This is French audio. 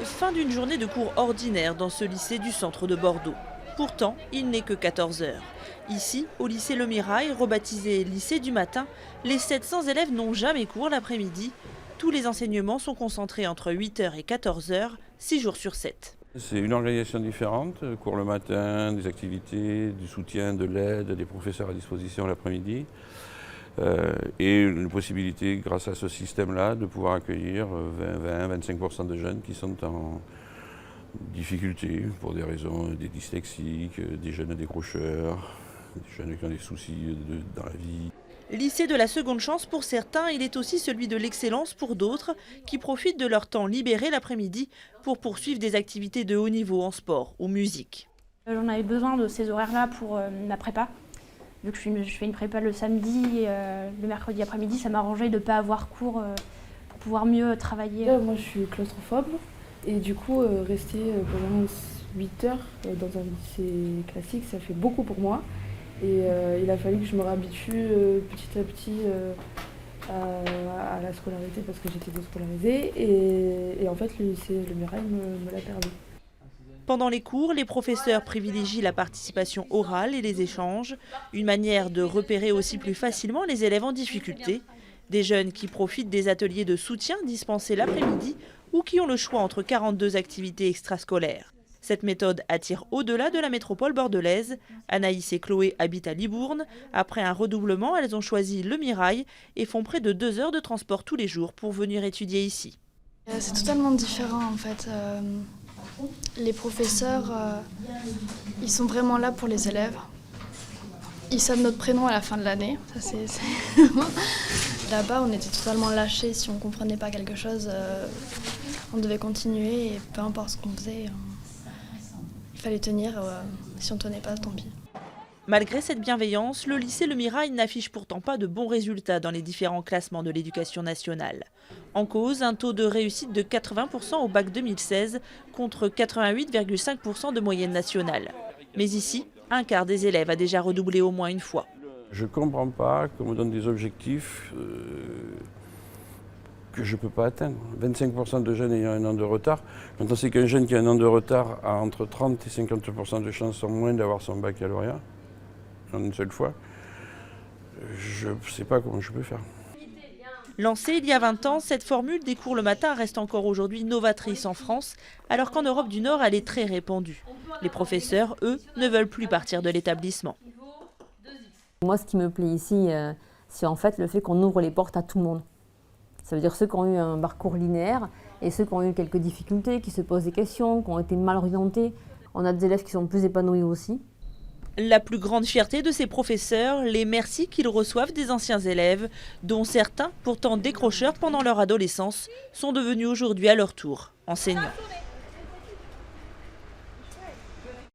Fin d'une journée de cours ordinaire dans ce lycée du centre de Bordeaux. Pourtant, il n'est que 14 h. Ici, au lycée Le Mirail, rebaptisé lycée du matin, les 700 élèves n'ont jamais cours l'après-midi. Tous les enseignements sont concentrés entre 8 h et 14 h, 6 jours sur 7. C'est une organisation différente, cours le matin, des activités, du soutien, de l'aide, des professeurs à disposition l'après-midi. Et une possibilité, grâce à ce système-là, de pouvoir accueillir 20-25% de jeunes qui sont en difficulté pour des raisons des dyslexiques, des jeunes décrocheurs, des jeunes qui ont des soucis dans la vie. Lycée de la seconde chance pour certains, il est aussi celui de l'excellence pour d'autres qui profitent de leur temps libéré l'après-midi pour poursuivre des activités de haut niveau en sport ou musique. J'en avais besoin de ces horaires-là pour ma prépa. Vu que je fais une prépa le samedi et le mercredi après-midi, ça m'arrangeait de ne pas avoir cours pour pouvoir mieux travailler. Moi je suis claustrophobe et du coup rester pendant 8 heures dans un lycée classique, ça fait beaucoup pour moi. Et il a fallu que je me réhabitue petit à petit à la scolarité parce que j'étais déscolarisée. Et en fait le lycée Le Mirail me l'a permis. Pendant les cours, les professeurs privilégient la participation orale et les échanges, une manière de repérer aussi plus facilement les élèves en difficulté. Des jeunes qui profitent des ateliers de soutien dispensés l'après-midi ou qui ont le choix entre 42 activités extrascolaires. Cette méthode attire au-delà de la métropole bordelaise. Anaïs et Chloé habitent à Libourne. Après un redoublement, elles ont choisi Le Mirail et font près de 2 heures de transport tous les jours pour venir étudier ici. C'est totalement différent en fait. Les professeurs, ils sont vraiment là pour les élèves. Ils savent notre prénom à la fin de l'année. Là-bas, on était totalement lâchés. Si on ne comprenait pas quelque chose, on devait continuer. Et peu importe ce qu'on faisait, il fallait tenir. Si on ne tenait pas, tant pis. Malgré cette bienveillance, le lycée Le Mirail n'affiche pourtant pas de bons résultats dans les différents classements de l'éducation nationale. En cause, un taux de réussite de 80% au bac 2016 contre 88,5% de moyenne nationale. Mais ici, un quart des élèves a déjà redoublé au moins une fois. Je ne comprends pas qu'on me donne des objectifs que je ne peux pas atteindre. 25% de jeunes ayant un an de retard. Quand on sait qu'un jeune qui a un an de retard a entre 30 et 50% de chances en moins d'avoir son baccalauréat, en une seule fois, je ne sais pas comment je peux faire. Lancée il y a 20 ans, cette formule des cours le matin reste encore aujourd'hui novatrice en France, alors qu'en Europe du Nord, elle est très répandue. Les professeurs, eux, ne veulent plus partir de l'établissement. Moi, ce qui me plaît ici, c'est en fait le fait qu'on ouvre les portes à tout le monde. Ça veut dire ceux qui ont eu un parcours linéaire et ceux qui ont eu quelques difficultés, qui se posent des questions, qui ont été mal orientés. On a des élèves qui sont plus épanouis aussi. La plus grande fierté de ces professeurs, les merci qu'ils reçoivent des anciens élèves, dont certains, pourtant décrocheurs pendant leur adolescence, sont devenus aujourd'hui à leur tour enseignants.